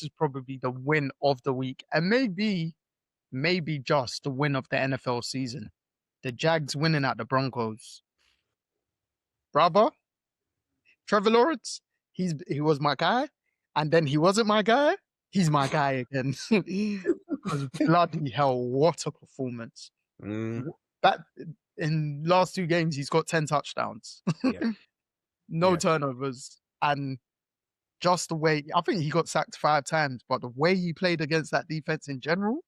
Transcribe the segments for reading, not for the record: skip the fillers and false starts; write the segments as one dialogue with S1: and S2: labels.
S1: this is probably the win of the week, and maybe just the win of the NFL season. The Jags winning at the Broncos. Brother, Trevor Lawrence, he was my guy, and then he wasn't my guy. He's my guy again. Because bloody hell, what a performance!
S2: Mm,
S1: That in last 2 games, he's got 10 touchdowns,
S2: yeah,
S1: no
S2: yeah.
S1: turnovers, and just the way I think he got sacked 5 times, but the way he played against that defense in general,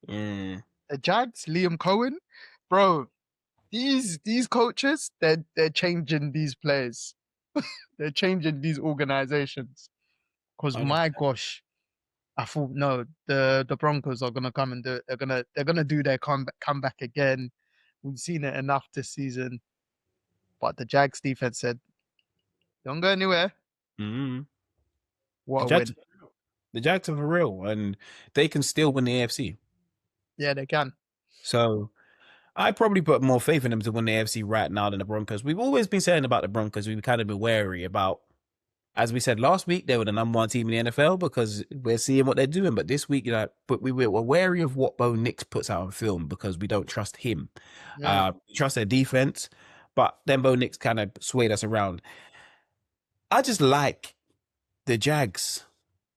S2: Mm.
S1: the Jags, Liam Cohen, bro, these coaches, they're changing these players. They're changing these organizations. Because my
S2: 100%.
S1: gosh, I thought no, the Broncos are gonna come and do it. They're gonna do their comeback again. We've seen it enough this season. But the Jags defense said, "Don't go anywhere."
S2: Mm.
S1: What
S2: The
S1: a
S2: Jags,
S1: win!
S2: the Jags are for real, and they can still win the AFC.
S1: Yeah, they can.
S2: So I probably put more faith in them to win the AFC right now than the Broncos. We've always been saying about the Broncos, we've kind of been wary about, as we said last week, they were the number one team in the NFL because we're seeing what they're doing. But this week, but we're wary of what Bo Nix puts out on film because we don't trust him.
S1: Yeah.
S2: We trust their defense, but then Bo Nix kind of swayed us around. I just like the Jags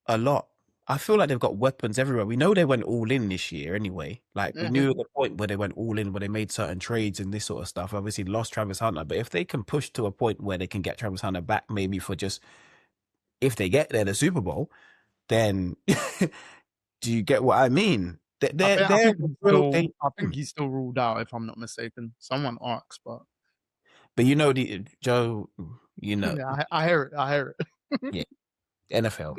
S2: a lot. I feel like they've got weapons everywhere. We know they went all in this year anyway. Like we
S1: Mhm.
S2: knew at the point where they went all in, where they made certain trades and this sort of stuff. Obviously lost Travis Hunter, but if they can push to a point where they can get Travis Hunter back, maybe for just if they get there, the Super Bowl, then do you get what I mean?
S1: I
S2: They're
S1: think he's
S2: real.
S1: still I think he's still ruled out if I'm not mistaken. Someone asked, but
S2: But you know the Joe, you know,
S1: yeah, I hear it. I hear it.
S2: yeah, NFL.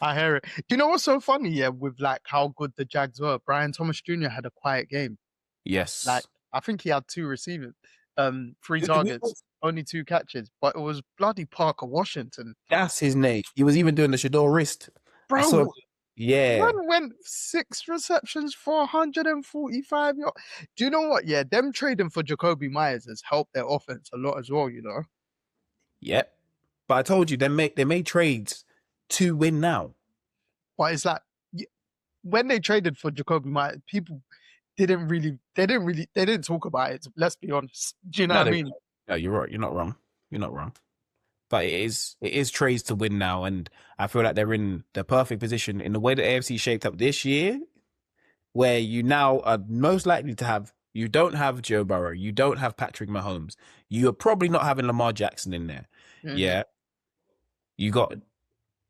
S1: I hear it. Do you know what's so funny? Yeah, with like how good the Jags were. Brian Thomas Jr. had a quiet game. Like
S2: Yes.
S1: I think he had 2 receivers, 3 targets, only 2 catches, but it was bloody Parker Washington.
S2: That's his name. He was even doing the Shador wrist. I saw.
S1: Bro,
S2: Yeah.
S1: man went 6 receptions for 145 yards. Do you know what? Yeah, them trading for Jacoby Myers has helped their offense a lot as well, you know.
S2: Yep. But I told you they made trades to win now.
S1: But it's like when they traded for Jacoby Myers, people they didn't talk about it. Let's be honest. Do you know
S2: No,
S1: what I mean?
S2: no, you're right. You're not wrong. You're not wrong. But it is trades to win now, and I feel like they're in the perfect position in the way the AFC shaped up this year, where you now are most likely to have. You don't have Joe Burrow. You don't have Patrick Mahomes. You are probably not having Lamar Jackson in there.
S1: Mhm.
S2: Yeah. You got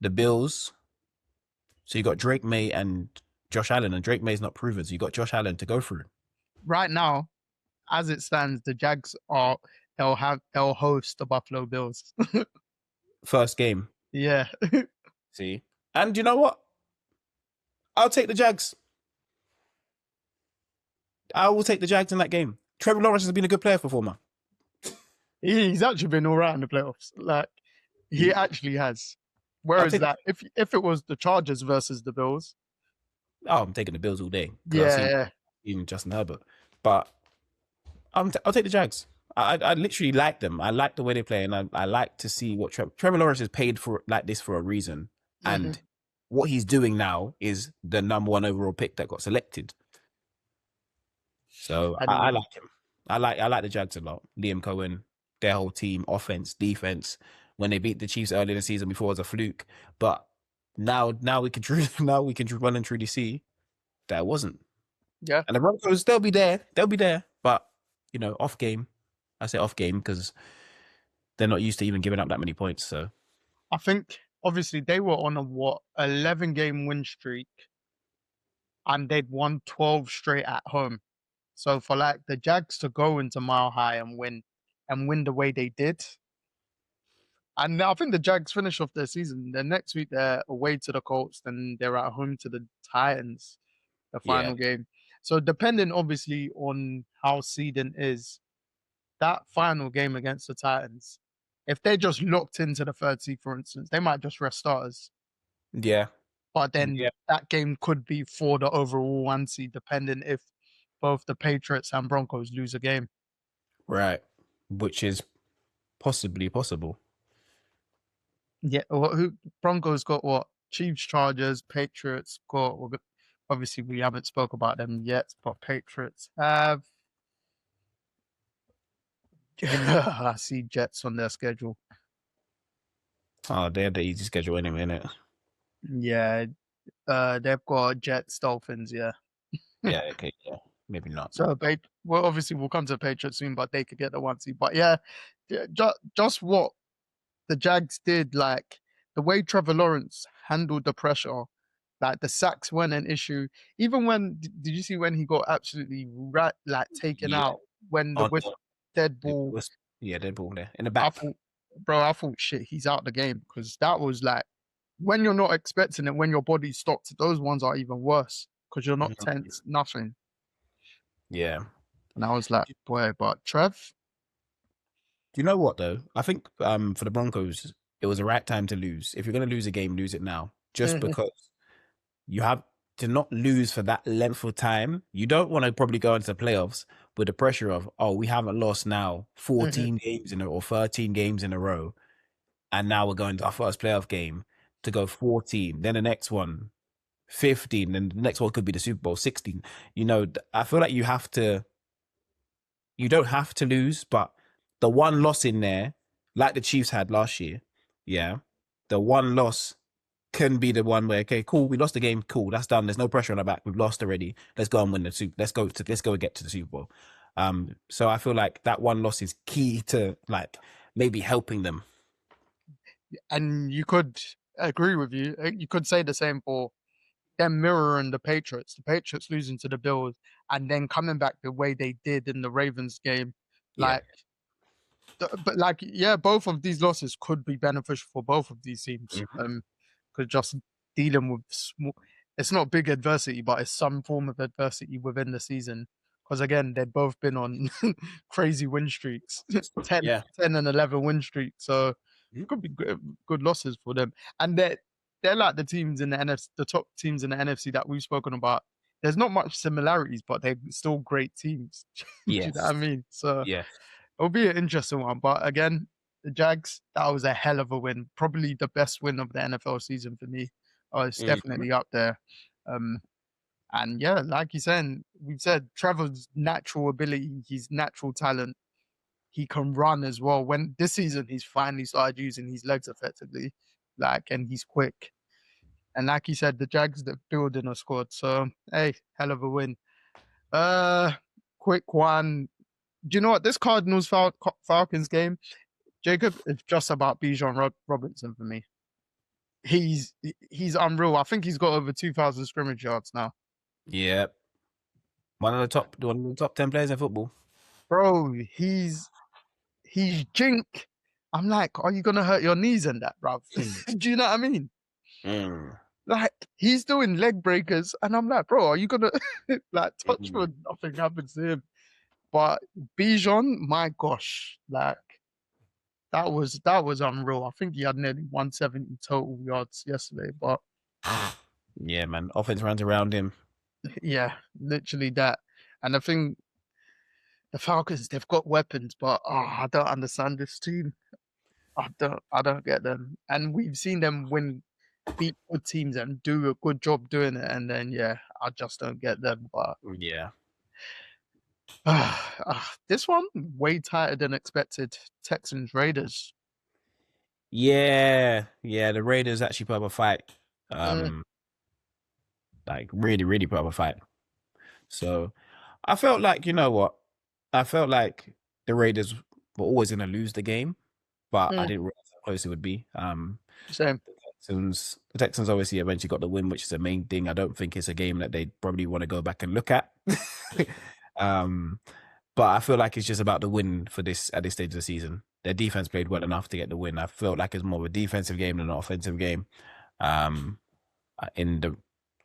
S2: the Bills. So you got Drake May and Josh Allen, and Drake May's not proven. So you got Josh Allen to go through.
S1: Right now, as it stands, the Jags they'll host the Buffalo Bills.
S2: First game.
S1: Yeah.
S2: See? And you know what? I'll take the Jags. I will take the Jags in that game. Trevor Lawrence has been a good player performer.
S1: He's actually been all right in the playoffs. Like he actually has.
S2: I'll
S1: Whereas
S2: take.
S1: that if it was the Chargers versus the Bills,
S2: Oh, I'm taking the Bills all day because I've seen
S1: yeah,
S2: even Justin Herbert. But I'll take the Jags. I literally like them. I like the way they play, and I like to see what Trevor Lawrence is paid for like this for a reason.
S1: Mhm.
S2: And what he's doing now is the number one overall pick that got selected. So
S1: And
S2: I like him. I like the Jags a lot. Liam Cohen, their whole team, offense, defense. When they beat the Chiefs early in the season, before it was a fluke, but now we can run and truly see that it wasn't.
S1: yeah,
S2: And the Broncos, they'll be there, but off game. I say off game because they're not used to even giving up that many points. So
S1: I think obviously they were on a 11-game win streak, and they'd won 12 straight at home. So for like the Jags to go into Mile High and win the way they did, and I think the Jags finish off their season. Then next week they're away to the Colts, then they're at home to the Titans, the
S2: yeah,
S1: final game. So depending obviously on how seeding is, that final game against the Titans, if they're just locked into the third seed, for instance, they might just rest starters.
S2: yeah,
S1: But then
S2: yeah.
S1: that game could be for the overall 1 seed, depending if both the Patriots and Broncos lose a game.
S2: Right, which is possibly possible.
S1: Yeah, who Broncos got what? Chiefs, Chargers, Patriots. Obviously, we haven't spoke about them yet, but Patriots have. I see Jets on their schedule.
S2: Oh, they had the easy schedule anyway, innit?
S1: Yeah, they've got Jets, Dolphins. Yeah.
S2: Yeah, okay, yeah. Maybe not.
S1: So, well, obviously, we'll come to Patriots soon, but they could get the 1 seed. But yeah, just what the Jags did, like the way Trevor Lawrence handled the pressure, like the sacks weren't an issue. Even when did you see when he got absolutely taken
S2: Yeah.
S1: out when the
S2: On
S1: with dead
S2: it
S1: ball?
S2: was yeah, they're ball there. In the
S1: I
S2: back.
S1: thought, bro, I thought shit, he's out the game because that was like when you're not expecting it, when your body stopped. Those ones are even worse because you're not
S2: Mhm.
S1: tense, nothing.
S2: Yeah.
S1: And I was like, boy, but Trev,
S2: Do you know what though? I think for the Broncos, it was the right time to lose. If you're gonna lose a game, lose it now. Just
S1: mhm,
S2: because you have to not lose for that length of time. You don't want to probably go into the playoffs with the pressure of, oh, we haven't lost now
S1: mhm,
S2: 14 games in a or 13 games in a row. And now we're going to our first playoff game to go 14. Then the next one, 15. Then the next one could be the Super Bowl 16. I feel like you don't have to lose, but the one loss in there, like the Chiefs had last year, yeah, the one loss can be the one where, okay, cool, we lost the game, cool, that's done. There's no pressure on our back. We've lost already. Let's go and win the Super. Let's go and get to the Super Bowl. So I feel like that one loss is key to like maybe helping them.
S1: and you could agree with you. You could say the same for them mirroring the Patriots. The Patriots losing to the Bills and then coming back the way they did in the Ravens game,
S2: Yeah.
S1: like but like yeah, both of these losses could be beneficial for both of these teams.
S2: Mhm.
S1: Because just dealing with small, it's not big adversity, but it's some form of adversity within the season. Because again, they've both been on crazy win streaks, 10,
S2: Yeah.
S1: 10 and 11 win streaks. So
S2: Mhm.
S1: could be good losses for them. And they're like the teams in the NFC, the top teams in the NFC that we've spoken about. There's not much similarities, but they're still great teams. Do you know what I
S2: Yes.
S1: mean? So
S2: Yeah.
S1: it'll be an interesting one. But again, the Jags, that was a hell of a win. Probably the best win of the NFL season for me. Oh, it's
S2: Mhm.
S1: definitely up there. Um, and yeah, like you said, we've said Trevor's natural ability, his natural talent, he can run as well. When this season he's finally started using his legs effectively, and he's quick. And like you said, the Jags that building a squad. So hey, hell of a win. Uh, quick one. Do you know what this Cardinals Falcons game? Jacob, it's just about Bijan Robinson for me. He's unreal. I think he's got over 2,000 scrimmage yards now,
S2: Yeah. One of the top 10 players in football.
S1: bro. He's jink. I'm like, are you gonna hurt your knees in that, bruv? Do you know what I mean?
S2: Mm.
S1: Like he's doing leg breakers, and I'm like, bro, are you gonna like touch
S2: Mhm.
S1: for nothing happens to him? But Bijan, my gosh, like that was unreal. I think he had nearly 170 total yards yesterday, but
S2: Yeah, man. Offense runs around him.
S1: yeah, literally that. And I think the Falcons, they've got weapons, but I don't understand this team. I don't get them. And we've seen them beat good teams and do a good job doing it. And then yeah, I just don't get them. But
S2: Yeah.
S1: this one way tighter than expected. Texans Raiders.
S2: Yeah. Yeah. The Raiders actually put up a fight.
S1: Mm,
S2: Like really, really put up a fight. So I felt like, you know what? I felt like the Raiders were always going to lose the game, but I
S1: mm,
S2: didn't realize how close it would be.
S1: same.
S2: The Texans obviously eventually got the win, which is the main thing. I don't think it's a game that they probably want to go back and look at. um, but I feel like it's just about the win for this at this stage of the season. Their defense played well enough to get the win. I felt like it's more of a defensive game than an offensive game. Um, in the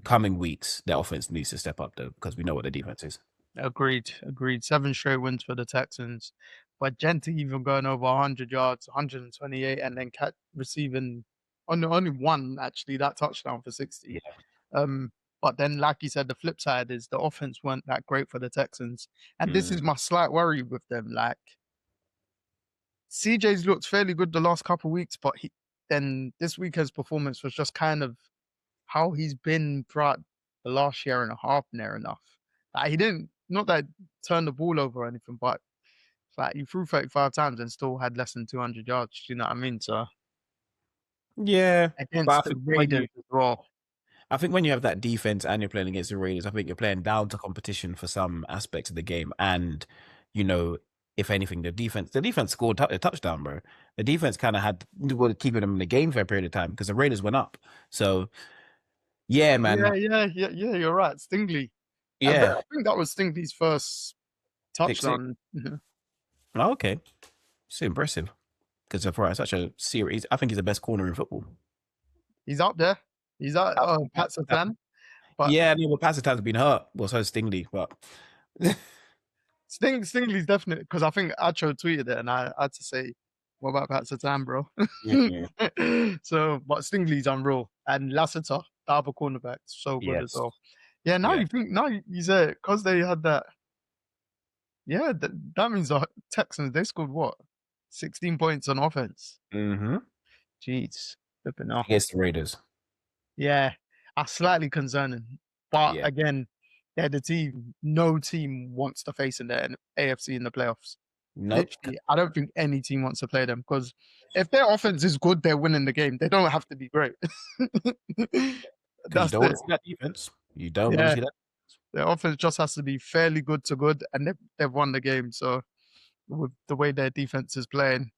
S2: coming weeks, their offense needs to step up though, because we know what the defense is.
S1: Agreed. Agreed. 7 straight wins for the Texans. But Genti even going over 100 yards, 128, and then receiving only one actually that touchdown for 60.
S2: Yeah.
S1: Um, but then, like you said, the flip side is the offense weren't that great for the Texans, and this is
S2: Mm.
S1: my slight worry with them. Like CJ's looked fairly good the last couple of weeks, but then this weekend's performance was just kind of how he's been throughout the last year and a half near enough. Like he didn't not that turn the ball over or anything, but like he threw 35 times and still had less than 200 yards. You know what I mean? So
S2: Yeah, but
S1: against the Raiders as well.
S2: I think when you have that defense and you're playing against the Raiders, I think you're playing down to competition for some aspects of the game. And, you know, if anything, the defense scored a touchdown, bro. The defense kind of had keeping them in the game for a period of time because the Raiders went up. So, yeah, man.
S1: Yeah. You're right, Stingley.
S2: Yeah.
S1: I think that was Stingley's first
S2: Pick six.
S1: touchdown.
S2: Oh, okay. It's impressive because for such a series, I think he's the best corner in football.
S1: He's up there. He's at Pat Satan. But
S2: Yeah, no, but Passitan's been hurt. Well, so has Stingley, but
S1: Stingley's definitely because I think Acho tweeted it and I had to say, what about Pat Satan, bro?
S2: yeah.
S1: So, but Stingley's unreal. And Lassiter, the other cornerback, so good as
S2: Yes.
S1: well. Yeah, now
S2: Yeah.
S1: you think, now you say, because they had that, yeah, that means the Texans, they scored what? 16 points on offense.
S2: Mm-hmm.
S1: Jeez, flipping off.
S2: Against the Raiders.
S1: Yeah, that's slightly concerning. But
S2: Yeah.
S1: again, they're the team no team wants to face in the AFC in the playoffs.
S2: Nope.
S1: Literally, I don't think any team wants to play them because if their offense is good, they're winning the game. They don't have to be great.
S2: Because you
S1: That's
S2: don't want
S1: it.
S2: to see that defense. You don't want to
S1: Yeah,
S2: see that.
S1: their offense just has to be fairly good to good, and they've won the game. So with the way their defense is playing.